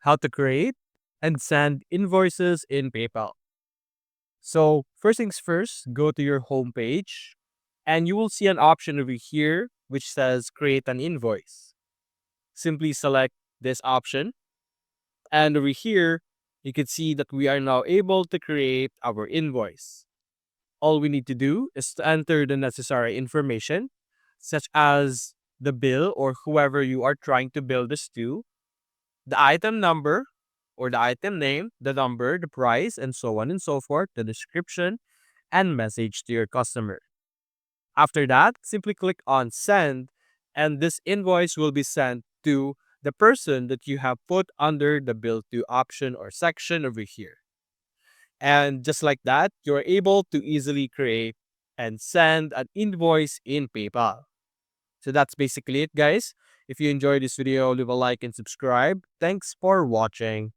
how to create and send invoices in PayPal. So first things first, go to your home page and you will see an option over here which says create an invoice. Simply select this option, and over here you can see that we are now able to create our invoice. All we need to do is to enter the necessary information, such as the bill or whoever you are trying to bill this to, the item number or the item name, the number, the price, and so on and so forth, the description, and message to your customer. After that, simply click on send, and this invoice will be sent to the person that you have put under the bill to option or section over here. And just like that, you're able to easily create and send an invoice in PayPal. So that's basically it, guys. If you enjoyed this video, leave a like and subscribe. Thanks for watching.